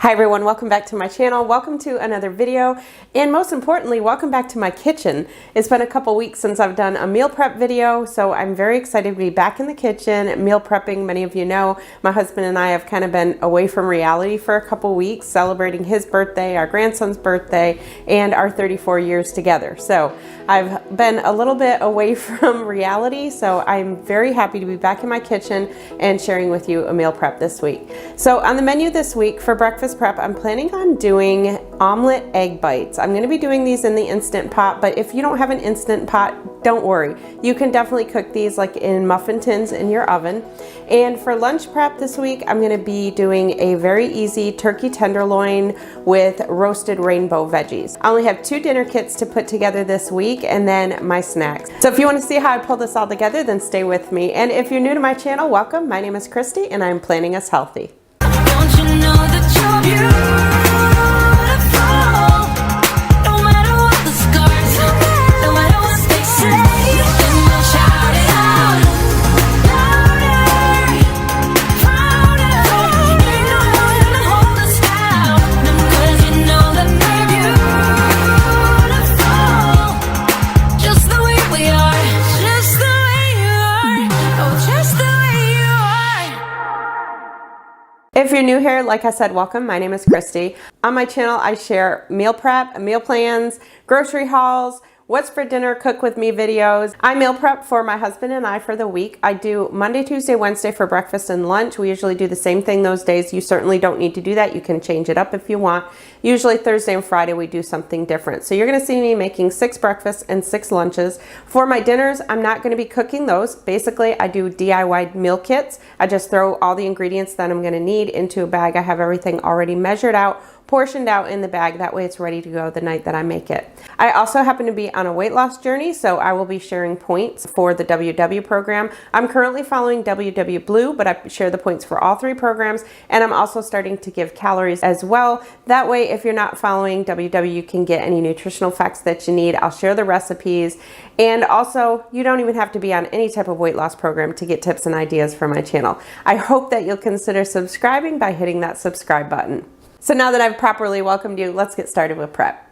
Hi everyone, welcome back to my channel. Welcome to another video, and most importantly, welcome back to my kitchen. It's been a couple weeks since I've done a meal prep video, so I'm very excited to be back in the kitchen, meal prepping. Many of you know, my husband and I have kind of been away from reality for a couple weeks, celebrating his birthday, our grandson's birthday, and our 34 years together. So I've been a little bit away from reality, so I'm very happy to be back in my kitchen and sharing with you a meal prep this week. So on the menu this week for breakfast prep, I'm planning on doing omelet egg bites. I'm going to be doing these in the Instant Pot, but if you don't have an Instant Pot, don't worry. You can definitely cook these like in muffin tins in your oven. And for lunch prep this week, I'm going to be doing a very easy turkey tenderloin with roasted rainbow veggies. I only have 2 dinner kits to put together this week and then my snacks. So if you want to see how I pull this all together, then stay with me. And if you're new to my channel, welcome. My name is Kristi and I'm Planning Us Healthy. Don't you know that you're beautiful? No matter what the scars, no matter what they say, then we'll shout it out louder, prouder. Ain't no one to hold us down, 'cause you know that we're beautiful, just the way we are, just the way you are, oh, just the way you are. If you're new here, like I said, welcome. My name is Kristi. On my channel, I share meal prep, meal plans, grocery hauls, what's for dinner, cook with me videos. I meal prep for my husband and I for the week. I do Monday, Tuesday, Wednesday for breakfast and lunch. We usually do the same thing those days. You certainly don't need to do that. You can change it up if you want. Usually Thursday and Friday we do something different. So you're gonna see me making 6 breakfasts and 6 lunches. For my dinners, I'm not gonna be cooking those. Basically, I do DIY meal kits. I just throw all the ingredients that I'm gonna need into a bag. I have everything already measured out, portioned out in the bag. That way it's ready to go the night that I make it. I also happen to be on a weight loss journey, so I will be sharing points for the WW program. I'm currently following WW Blue, but I share the points for all 3 programs, and I'm also starting to give calories as well. That way, if you're not following WW, you can get any nutritional facts that you need. I'll share the recipes, and also, you don't even have to be on any type of weight loss program to get tips and ideas from my channel. I hope that you'll consider subscribing by hitting that subscribe button. So now that I've properly welcomed you, let's get started with prep.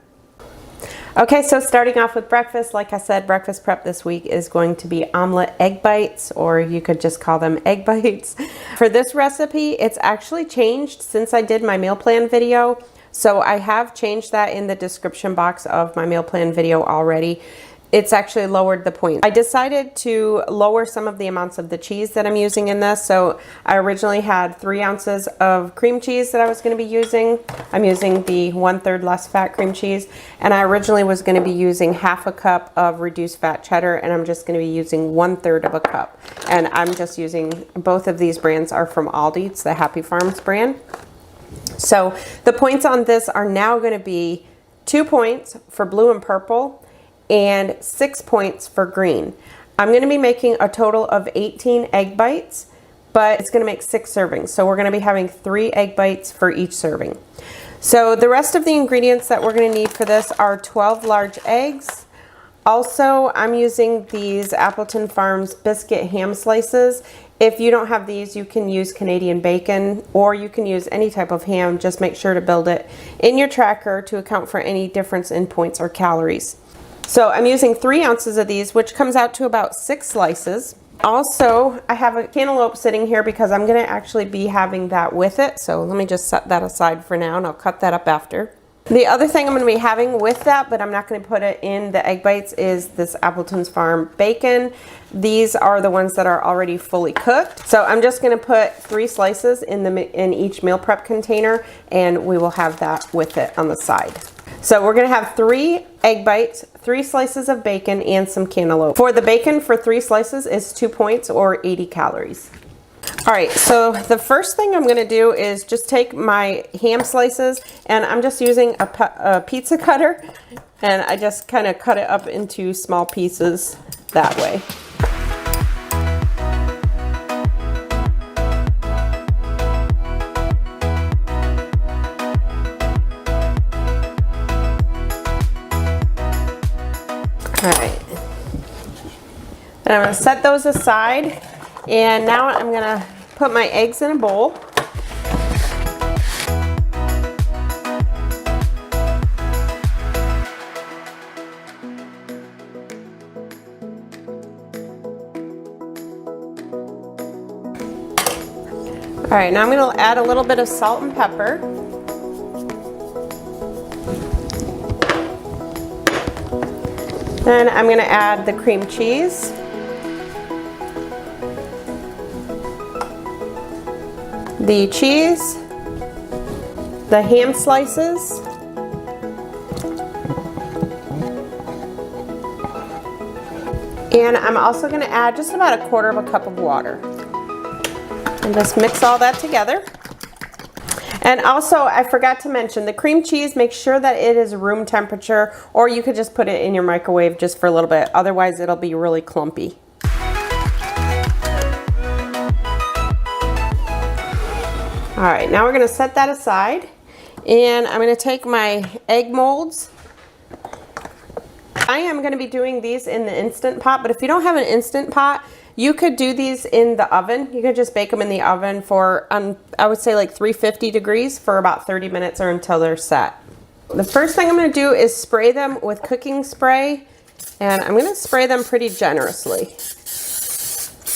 Okay, so starting off with breakfast, like I said, breakfast prep this week is going to be omelet egg bites, or you could just call them egg bites. For this recipe, it's actually changed since I did my meal plan video. So I have changed that in the description box of my meal plan video already. It's actually lowered the point. I decided to lower some of the amounts of the cheese that I'm using in this. So I originally had 3 ounces of cream cheese that I was going to be using. I'm using the 1/3 less fat cream cheese. And I originally was going to be using 1/2 cup of reduced fat cheddar, and I'm just going to be using 1/3 of a cup. And I'm just using, both of these brands are from Aldi. It's the Happy Farms brand. So the points on this are now going to be 2 points for blue and purple, and 6 points for green. I'm going to be making a total of 18 egg bites, but it's going to make 6 servings. So we're going to be having 3 egg bites for each serving. So the rest of the ingredients that we're going to need for this are 12 large eggs. Also, I'm using these Appleton Farms biscuit ham slices. If you don't have these, you can use Canadian bacon, or you can use any type of ham. Just make sure to build it in your tracker to account for any difference in points or calories. So I'm using 3 ounces of these, which comes out to about 6 slices. Also, I have a cantaloupe sitting here because I'm going to actually be having that with it. So let me just set that aside for now, and I'll cut that up after. The other thing I'm going to be having with that, but I'm not going to put it in the egg bites, is this Appleton's Farm bacon. These are the ones that are already fully cooked. So I'm just going to put 3 slices in each meal prep container, and we will have that with it on the side. So we're going to have 3 egg bites, 3 slices of bacon, and some cantaloupe. For the bacon, for 3 slices is 2 points or 80 calories. All right, so the first thing I'm going to do is just take my ham slices, and I'm just using a pizza cutter, and I just kind of cut it up into small pieces that way. All right, and I'm going to set those aside, and now I'm going to put my eggs in a bowl. right, now I'm going to add a little bit of salt and pepper. Then I'm going to add the cream cheese. The cheese, the ham slices, and I'm also going to add just about 1/4 cup of water. And just mix all that together. And also, I forgot to mention, the cream cheese, make sure that it is room temperature, or you could just put it in your microwave just for a little bit. Otherwise, it'll be really clumpy. All right, now we're gonna set that aside, and I'm gonna take my egg molds. I am gonna be doing these in the Instant Pot, but if you don't have an Instant Pot, you could do these in the oven. You could just bake them in the oven for, I would say like 350 degrees for about 30 minutes or until they're set. The first thing I'm gonna do is spray them with cooking spray, and I'm gonna spray them pretty generously.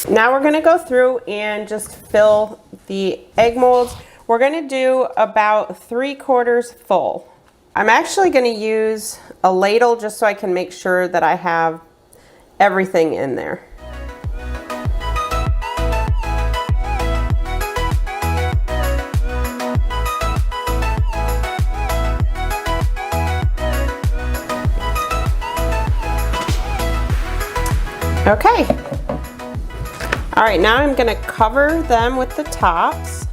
Now we're gonna go through and just fill the egg molds. We're gonna do about 3/4 full. I'm actually gonna use a ladle just so I can make sure that I have everything in there. Okay. All right, now I'm gonna cover them with the tops.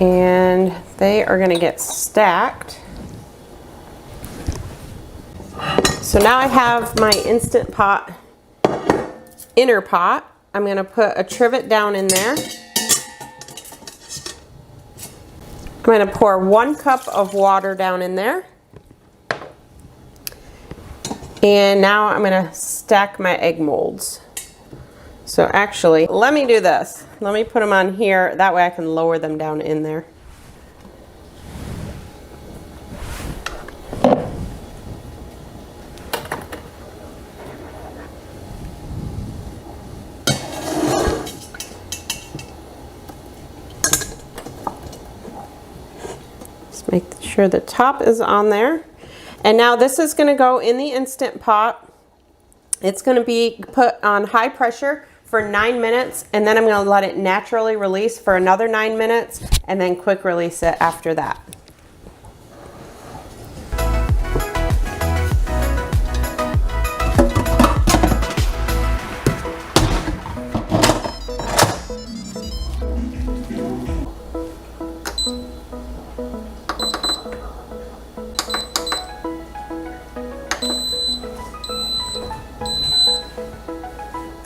And they are gonna get stacked. So now I have my Instant Pot inner pot. I'm gonna put a trivet down in there. I'm gonna pour 1 cup of water down in there. And now I'm gonna stack my egg molds. So actually, let me do this. Let me put them on here. That way I can lower them down in there. Just make sure the top is on there. And now this is going to go in the Instant Pot. It's going to be put on high pressure for 9 minutes, and then I'm going to let it naturally release for another 9 minutes, and then quick release it after that.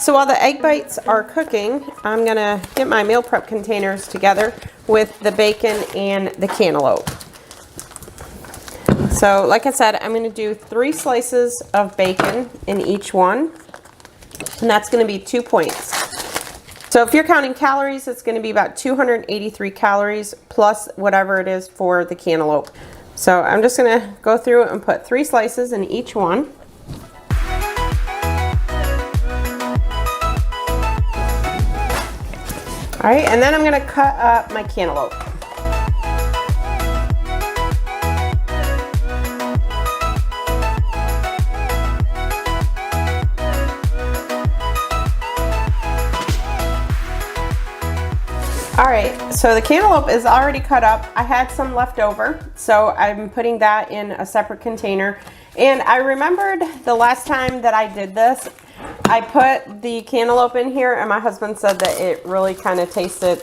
So while the egg bites are cooking, I'm gonna get my meal prep containers together with the bacon and the cantaloupe. So like I said, I'm gonna do 3 slices of bacon in each one, and that's gonna be 2 points. So if you're counting calories, it's gonna be about 283 calories plus whatever it is for the cantaloupe. So I'm just gonna go through and put 3 slices in each one. All right, and then I'm gonna cut up my cantaloupe. All right, so the cantaloupe is already cut up. I had some left over, so I'm putting that in a separate container. And I remembered the last time that I did this, I put the cantaloupe in here, and my husband said that it really kind of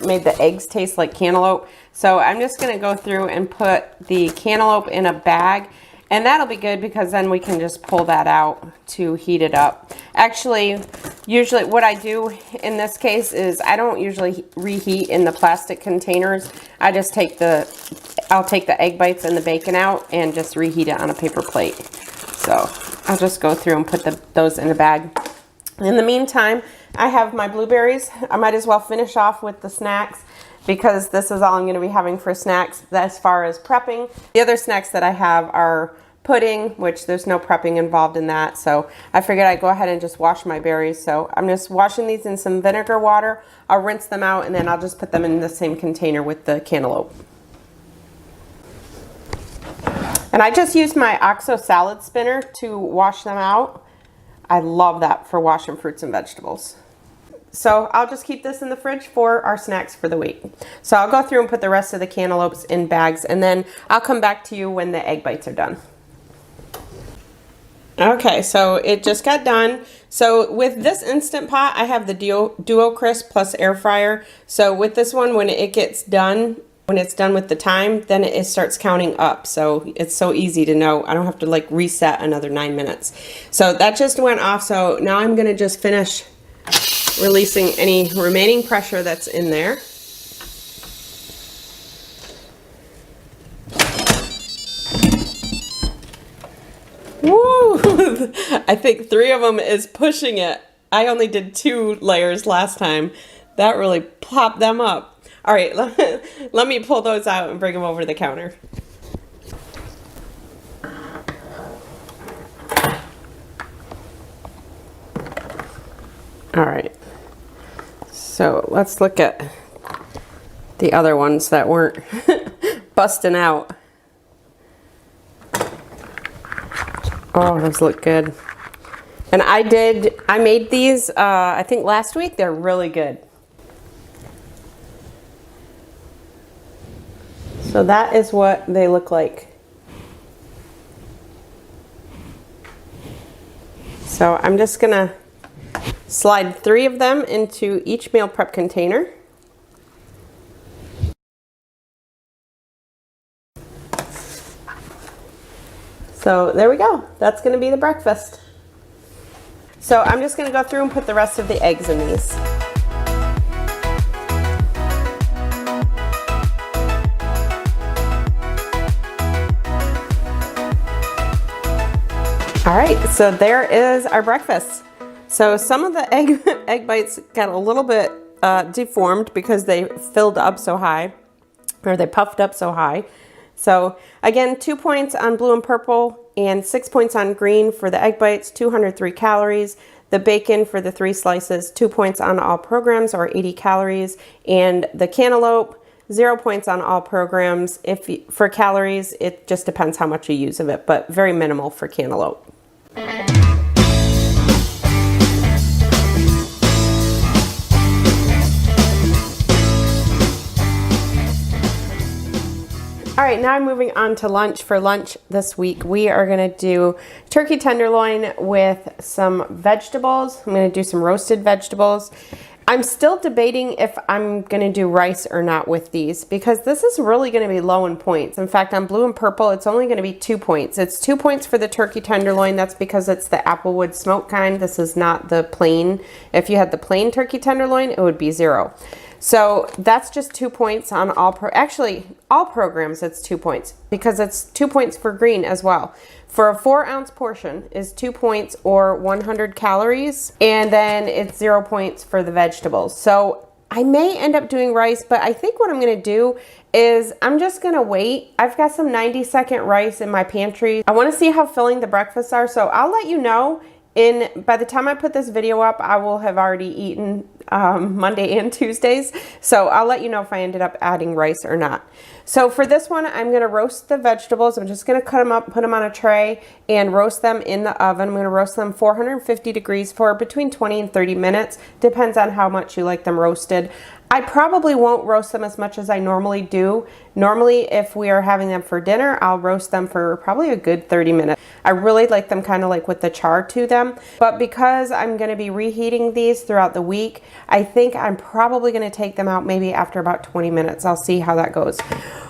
made the eggs taste like cantaloupe. So I'm just gonna go through and put the cantaloupe in a bag, and that'll be good because then we can just pull that out to heat it up. Actually, usually what I do in this case is I don't usually reheat in the plastic containers. I just I'll take the egg bites and the bacon out and just reheat it on a paper plate. So I'll just go through and put those in a bag. In the meantime, I have my blueberries. I might as well finish off with the snacks because this is all I'm going to be having for snacks as far as prepping. The other snacks that I have are pudding, which there's no prepping involved in that. So I figured I'd go ahead and just wash my berries. So I'm just washing these in some vinegar water. I'll rinse them out and then I'll just put them in the same container with the cantaloupe. And I just used my OXO salad spinner to wash them out. I love that for washing fruits and vegetables. So I'll just keep this in the fridge for our snacks for the week. So I'll go through and put the rest of the cantaloupes in bags, and then I'll come back to you when the egg bites are done. Okay, so it just got done. So with this Instant Pot, I have the Duo Crisp plus air fryer. So with this one, when it gets done, when it's done with the time, then it starts counting up. So it's so easy to know. I don't have to like reset another 9 minutes. So that just went off. So now I'm gonna just finish releasing any remaining pressure that's in there. Woo! I think 3 of them is pushing it. I only did 2 layers last time. That really popped them up. All right, let me pull those out and bring them over to the counter. All right, so let's look at the other ones that weren't busting out. Oh, those look good. And I made these, I think last week. They're really good. So that is what they look like. So I'm just gonna slide 3 of them into each meal prep container. So there we go. That's going to be the breakfast. So I'm just going to go through and put the rest of the eggs in these. All right, so there is our breakfast. So some of the egg bites got a little bit deformed because they filled up so high, or they puffed up so high. So again, 2 points on blue and purple and 6 points on green for the egg bites, 203 calories. The bacon for the 3 slices, 2 points on all programs or 80 calories. And the cantaloupe, 0 points on all programs. For calories, it just depends how much you use of it, but very minimal for cantaloupe. All right, now I'm moving on to lunch. For lunch this week, we are gonna do turkey tenderloin with some vegetables. I'm gonna do some roasted vegetables. I'm still debating if I'm gonna do rice or not with these because this is really gonna be low in points. In fact, on blue and purple, it's only gonna be 2 points. It's 2 points for the turkey tenderloin. That's because it's the applewood smoked kind. This is not the plain. If you had the plain turkey tenderloin, it would be 0. So that's just 2 points on actually all programs. It's 2 points because it's 2 points for green as well. For a 4-ounce portion is 2 points or 100 calories, and then it's 0 points for the vegetables. So I may end up doing rice, but I think what I'm gonna do is I'm just gonna wait. I've got some 90-second rice in my pantry. I wanna see how filling the breakfasts are, so I'll let you know. By the time I put this video up, I will have already eaten Monday and Tuesdays. So I'll let you know if I ended up adding rice or not. So for this one, I'm gonna roast the vegetables. I'm just gonna cut them up, put them on a tray, and roast them in the oven. I'm gonna roast them 450 degrees for between 20 and 30 minutes. Depends on how much you like them roasted. I probably won't roast them as much as I normally do. Normally, if we are having them for dinner, I'll roast them for probably a good 30 minutes. I really like them kind of like with the char to them. But because I'm gonna be reheating these throughout the week, I think I'm probably gonna take them out maybe after about 20 minutes. I'll see how that goes.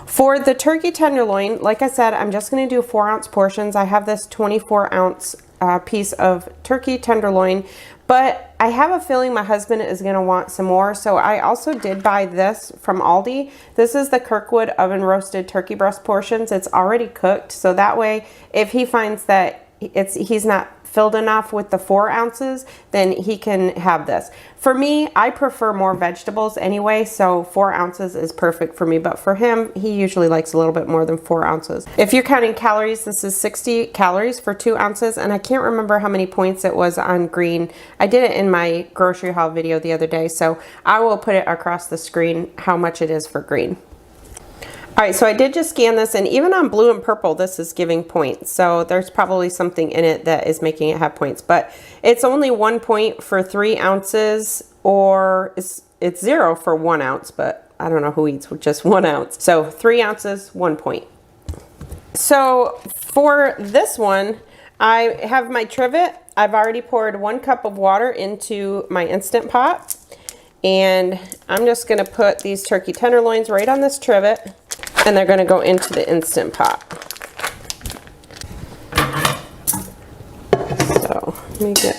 For the turkey tenderloin, like I said, I'm just gonna do 4-ounce portions. I have this 24-ounce piece of turkey tenderloin, but I have a feeling my husband is gonna want some more. So I also did buy this from Aldi. This is the Kirkwood oven roasted turkey breast portions. It's already cooked. So that way, if he finds that he's not filled enough with the 4 ounces, then he can have this. For me, I prefer more vegetables anyway, so 4 ounces is perfect for me, but for him, he usually likes a little bit more than 4 ounces. If you're counting calories, this is 60 calories for 2 ounces, and I can't remember how many points it was on green. I did it in my grocery haul video the other day, so I will put it across the screen how much it is for green. All right, so I did just scan this, and even on blue and purple, this is giving points. So there's probably something in it that is making it have points, but it's only 1 point for 3 ounces, or it's 0 for 1 ounce, but I don't know who eats with just 1 ounce. So 3 ounces, 1 point. So for this one, I have my trivet. I've already poured 1 cup of water into my Instant Pot, and I'm just gonna put these turkey tenderloins right on this trivet, and they're going to go into the Instant Pot. So let me get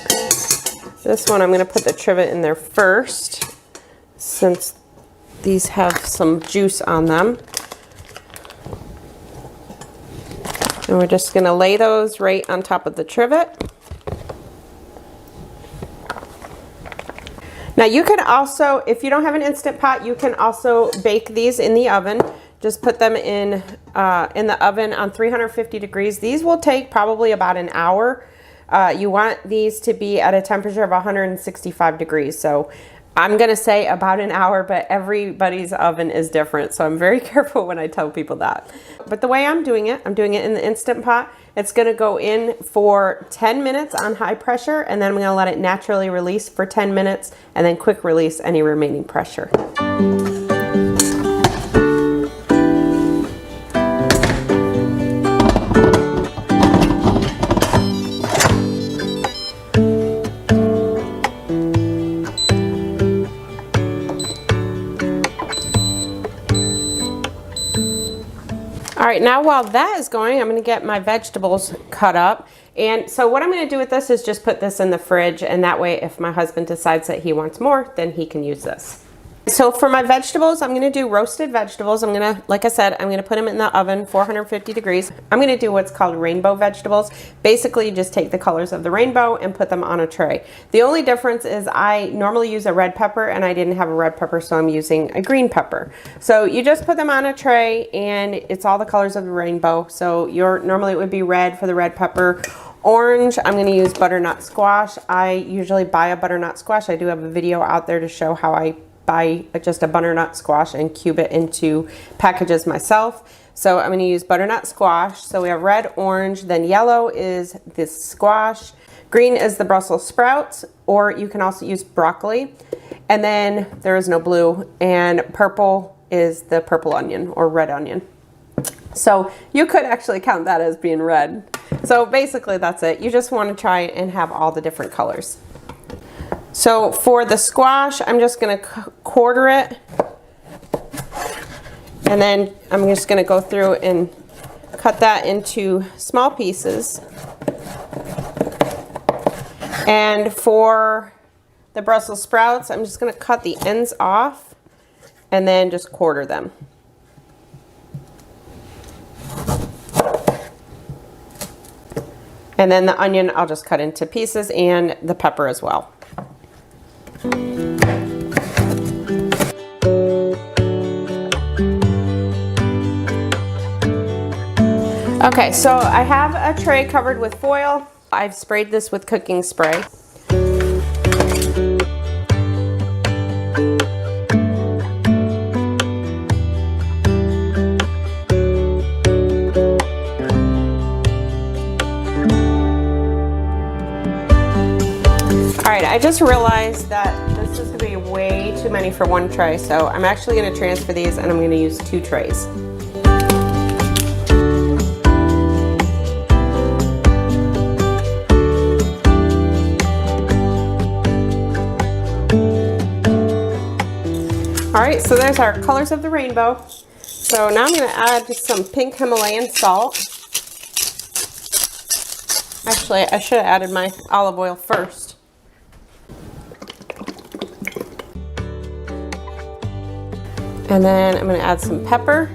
this one. I'm going to put the trivet in there first, since these have some juice on them. And we're just going to lay those right on top of the trivet. Now you can also, if you don't have an Instant Pot, you can also bake these in the oven. Just put them in the oven on 350 degrees. These will take probably about an hour. You want these to be at a temperature of 165 degrees. So I'm gonna say about an hour, but everybody's oven is different. So I'm very careful when I tell people that. But the way I'm doing it in the Instant Pot. It's gonna go in for 10 minutes on high pressure, and then I'm gonna let it naturally release for 10 minutes, and then quick release any remaining pressure. All right, now while that is going, I'm gonna get my vegetables cut up. And so what I'm gonna do with this is just put this in the fridge, and that way if my husband decides that he wants more, then he can use this. So for my vegetables, I'm gonna do roasted vegetables. I'm gonna, like I said, I'm gonna put them in the oven, 450 degrees. I'm gonna do what's called rainbow vegetables. Basically, you just take the colors of the rainbow and put them on a tray. The only difference is I normally use a red pepper, and I didn't have a red pepper, so I'm using a green pepper. So you just put them on a tray, and it's all the colors of the rainbow. So normally it would be red for the red pepper. Orange, I'm gonna use butternut squash. I usually buy a butternut squash. I do have a video out there to show how I buy just a butternut squash and cube it into packages myself. So I'm going to use butternut squash. So we have red, orange, then yellow is this squash. Green is the Brussels sprouts, or you can also use broccoli. And then there is no blue, and purple is the purple onion or red onion. So you could actually count that as being red. So basically that's it. You just want to try and have all the different colors. So for the squash, I'm just going to quarter it, and then I'm just going to go through and cut that into small pieces. And for the Brussels sprouts, I'm just going to cut the ends off and then just quarter them. And then the onion I'll just cut into pieces, and the pepper as well. Okay, so I have a tray covered with foil. I've sprayed this with cooking spray. All right, I just realized that this is gonna be way too many for one tray, so I'm actually gonna transfer these, and I'm gonna use 2 trays. All right, so there's our colors of the rainbow. So now I'm gonna add just some pink Himalayan salt. Actually, I should have added my olive oil first. And then I'm gonna add some pepper.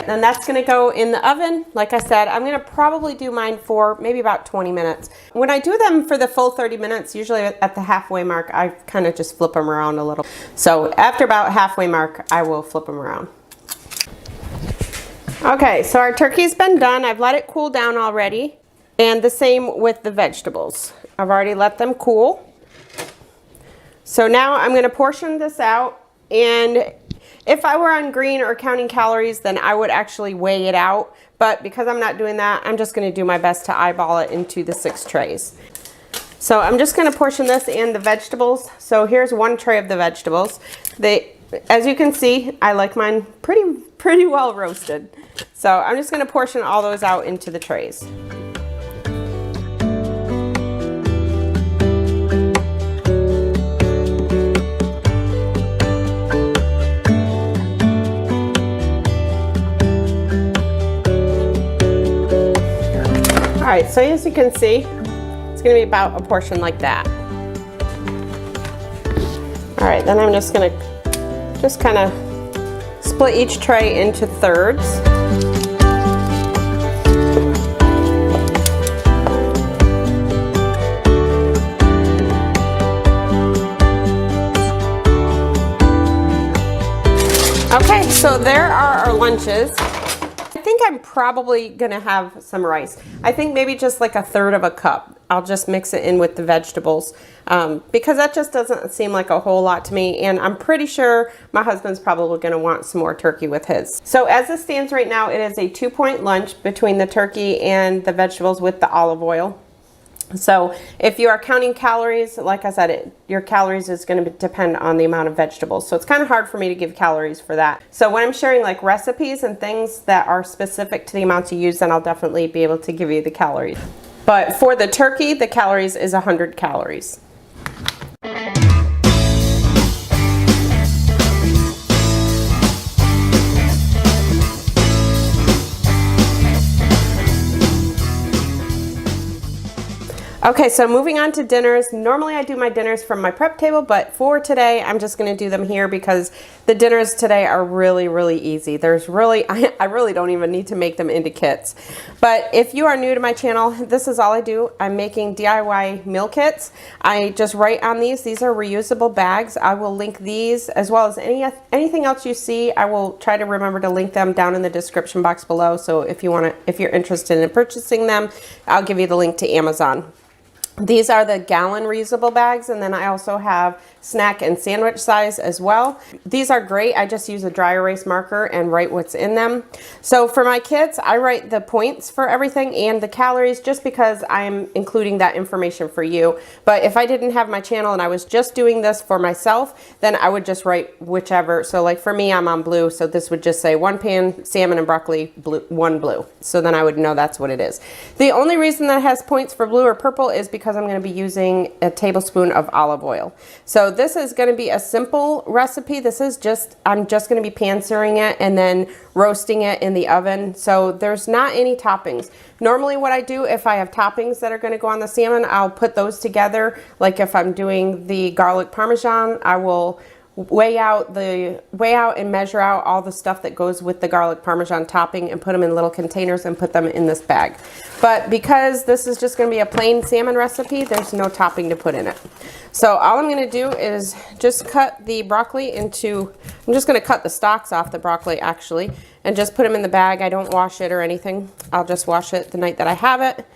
then that's gonna go in the oven. Like I said, I'm gonna probably do mine for maybe about 20 minutes. When I do them for the full 30 minutes, usually at the halfway mark, I kind of just flip them around a little. So after about halfway mark, I will flip them around. Okay, so our turkey's been done. I've let it cool down already. And the same with the vegetables. I've already let them cool. So now I'm gonna portion this out, and if I were on green or counting calories, then I would actually weigh it out. But because I'm not doing that, I'm just gonna do my best to eyeball it into the 6 trays. So I'm just gonna portion this and the vegetables. So here's 1 tray of the vegetables. As you can see, I like mine pretty well roasted. So I'm just gonna portion all those out into the trays. All right, so as you can see, it's gonna be about a portion like that. All right, then I'm just gonna kind of split each tray into thirds. Okay, so there are our lunches. I think I'm probably gonna have some rice. I think maybe just like a third of a cup. I'll just mix it in with the vegetables because that just doesn't seem like a whole lot to me, and I'm pretty sure my husband's probably gonna want some more turkey with his. So as it stands right now, it is a 2-point lunch between the turkey and the vegetables with the olive oil. So if you are counting calories, like I said, your calories is going to depend on the amount of vegetables. So it's kind of hard for me to give calories for that. So when I'm sharing like recipes and things that are specific to the amounts you use, then I'll definitely be able to give you the calories. But for the turkey, the calories is 100 calories. Okay, so moving on to dinners. Normally I do my dinners from my prep table, but for today, I'm just gonna do them here because the dinners today are really, really easy. I really don't even need to make them into kits. But if you are new to my channel, this is all I do. I'm making DIY meal kits. I just write on these. These are reusable bags. I will link these as well as anything else you see. I will try to remember to link them down in the description box below. So if you're interested in purchasing them, I'll give you the link to Amazon. These are the gallon reusable bags, and then I also have snack and sandwich size as well. These are great. I just use a dry erase marker and write what's in them. So for my kids, I write the points for everything and the calories just because I'm including that information for you. But if I didn't have my channel and I was just doing this for myself, then I would just write whichever. So like for me, I'm on blue, so this would just say 1 pan salmon and broccoli, blue, 1 blue. So then I would know that's what it is. The only reason that it has points for blue or purple is because I'm going to be using a tablespoon of olive oil. So this is going to be a simple recipe. I'm just going to be pan searing it and then roasting it in the oven. So there's not any toppings. Normally what I do, if I have toppings that are going to go on the salmon, I'll put those together. Like if I'm doing the garlic parmesan, I will weigh out and measure out all the stuff that goes with the garlic parmesan topping and put them in little containers and put them in this bag. But because this is just going to be a plain salmon recipe, there's no topping to put in it. So all I'm going to do is just cut the broccoli into, I'm just going to cut the stalks off the broccoli actually and just put them in the bag. I don't wash it or anything. I'll just wash it the night that I have it,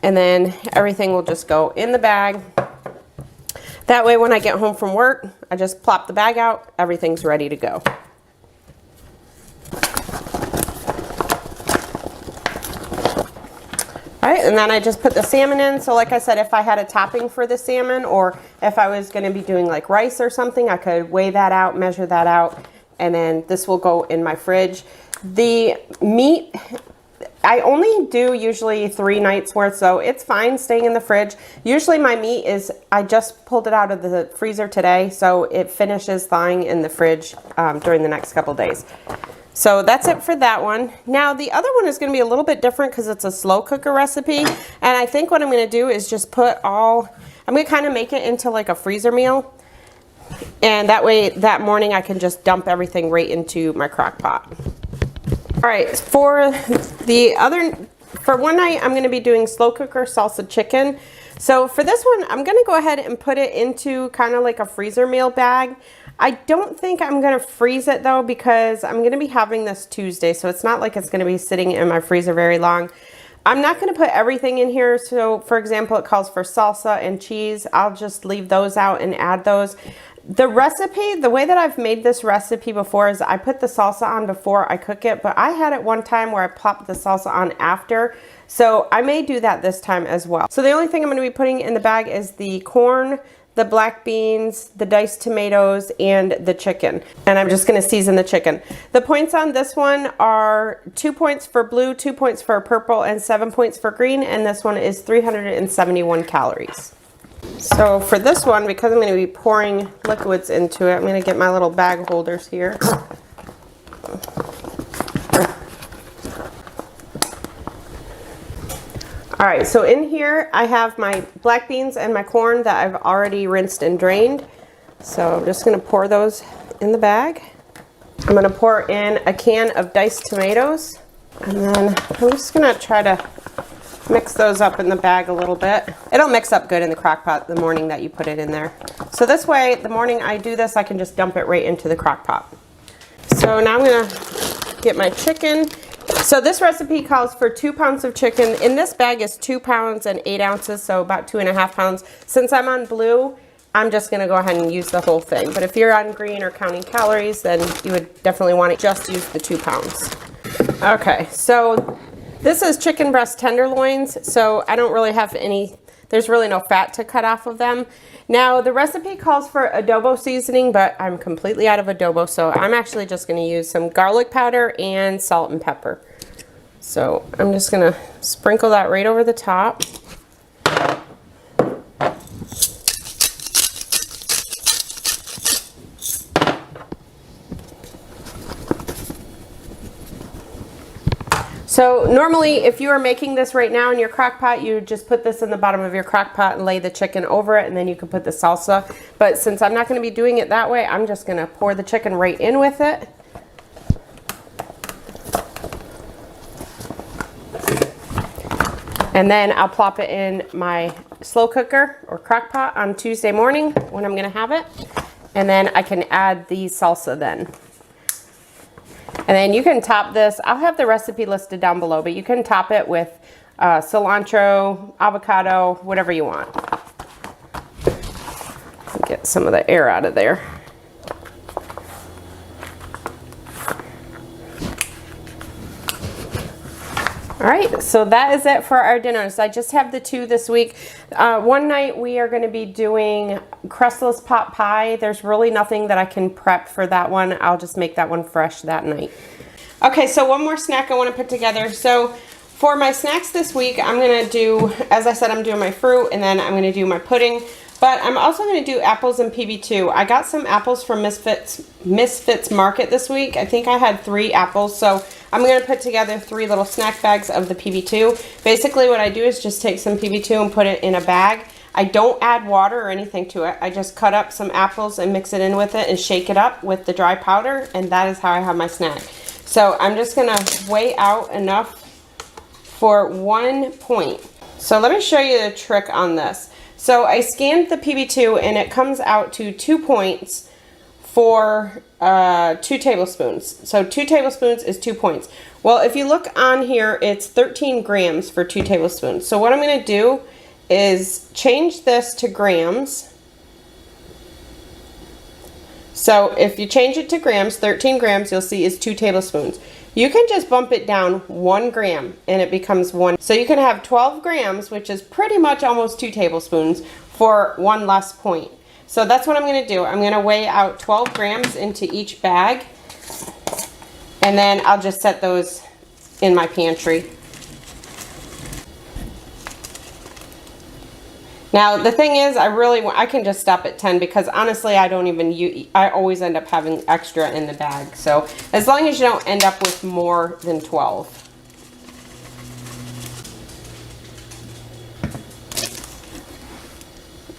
and then everything will just go in the bag. That way when I get home from work, I just plop the bag out, everything's ready to go. All right, and then I just put the salmon in. So like I said, if I had a topping for the salmon, or if I was gonna be doing like rice or something, I could weigh that out, measure that out, and then this will go in my fridge. The meat, I only do usually 3 nights worth, so it's fine staying in the fridge. Usually my meat is, I just pulled it out of the freezer today, so it finishes thawing in the fridge during the next couple days. So that's it for that one. Now the other one is going to be a little bit different because it's a slow cooker recipe, and I think what I'm going to do is just put I'm going to kind of make it into like a freezer meal, and that way that morning I can just dump everything right into my crock pot. All right, for one night, I'm gonna be doing slow cooker salsa chicken. So for this one, I'm gonna go ahead and put it into kind of like a freezer meal bag. I don't think I'm gonna freeze it though, because I'm gonna be having this Tuesday, so it's not like it's gonna be sitting in my freezer very long. I'm not gonna put everything in here. So for example, it calls for salsa and cheese. I'll just leave those out and add those. The recipe, the way that I've made this recipe before is I put the salsa on before I cook it, but I had it one time where I popped the salsa on after. So I may do that this time as well. So the only thing I'm gonna be putting in the bag is the corn, the black beans, the diced tomatoes, and the chicken. And I'm just gonna season the chicken. The points on this one are 2 points for blue, 2 points for purple, and 7 points for green. And this one is 371 calories. So for this one, because I'm gonna be pouring liquids into it, I'm gonna get my little bag holders here. All right, so in here I have my black beans and my corn that I've already rinsed and drained. So I'm just gonna pour those in the bag. I'm gonna pour in a can of diced tomatoes, and then I'm just gonna try to mix those up in the bag a little bit. It'll mix up good in the crock pot the morning that you put it in there. So this way, the morning I do this, I can just dump it right into the crock pot. So now I'm gonna get my chicken. So this recipe calls for 2 pounds of chicken. In this bag is 2 pounds and 8 ounces, so about 2.5 pounds. Since I'm on blue, I'm just gonna go ahead and use the whole thing. But if you're on green or counting calories, then you would definitely wanna just use the 2 pounds. Okay, so this is chicken breast tenderloins, so I don't really have there's really no fat to cut off of them. Now, the recipe calls for adobo seasoning, but I'm completely out of adobo, so I'm actually just gonna use some garlic powder and salt and pepper. So I'm just gonna sprinkle that right over the top. So normally, if you are making this right now in your crock pot, you just put this in the bottom of your crock pot and lay the chicken over it, and then you can put the salsa. But since I'm not gonna be doing it that way, I'm just gonna pour the chicken right in with it. And then I'll plop it in my slow cooker or crock pot on Tuesday morning when I'm gonna have it. And then I can add the salsa then. And then you can top this. I'll have the recipe listed down below, but you can top it with cilantro, avocado, whatever you want. Get some of the air out of there. All right, so that is it for our dinners. I just have the 2 this week. One night we are gonna be doing crustless pot pie. There's really nothing that I can prep for that one. I'll just make that one fresh that night. Okay, so one more snack I wanna put together. So for my snacks this week, I'm gonna do, as I said, I'm doing my fruit, and then I'm gonna do my pudding. But I'm also going to do apples and PB2. I got some apples from Misfits Market this week. I think I had 3 apples. So I'm going to put together 3 little snack bags of the PB2. Basically what I do is just take some PB2 and put it in a bag. I don't add water or anything to it. I just cut up some apples and mix it in with it and shake it up with the dry powder. And that is how I have my snack. So I'm just going to weigh out enough for 1 point. So let me show you the trick on this. So I scanned the PB2 and it comes out to 2 points for 2 tablespoons. So 2 tablespoons is 2 points. Well, if you look on here, it's 13 grams for 2 tablespoons. So what I'm going to do is change this to grams. So if you change it to grams, 13 grams, you'll see is 2 tablespoons. You can just bump it down 1 gram and it becomes 1. So you can have 12 grams, which is pretty much almost 2 tablespoons for 1 less point. So that's what I'm gonna do. I'm gonna weigh out 12 grams into each bag, and then I'll just set those in my pantry. Now the thing is, I can just stop at 10 because honestly I always end up having extra in the bag. So as long as you don't end up with more than 12.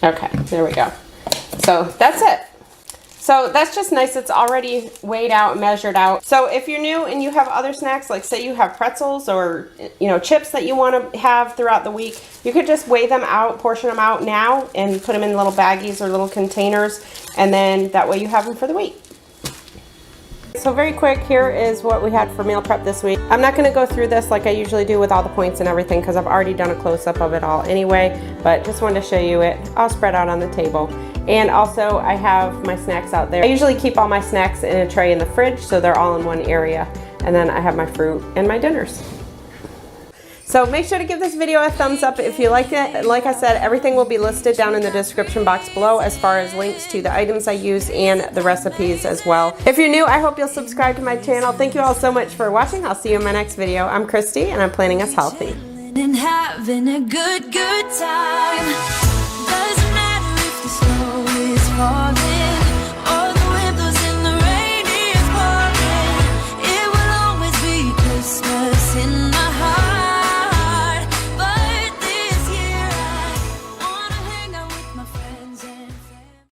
Okay, there we go. So that's it. So that's just nice. It's already weighed out and measured out. So if you're new and you have other snacks, like say you have pretzels or chips that you want to have throughout the week, you could just weigh them out, portion them out now, and put them in little baggies or little containers, and then that way you have them for the week. So very quick, here is what we had for meal prep this week. I'm not going to go through this like I usually do with all the points and everything because I've already done a close-up of it all anyway, but just wanted to show you it all spread out on the table. And also I have my snacks out there. I usually keep all my snacks in a tray in the fridge so they're all in one area, and then I have my fruit and my dinners. So make sure to give this video a thumbs up if you like it. Like I said, everything will be listed down in the description box below as far as links to the items I use and the recipes as well. If you're new, I hope you'll subscribe to my channel. Thank you all so much for watching. I'll see you in my next video. I'm Kristi and I'm planning us healthy. And having a good time.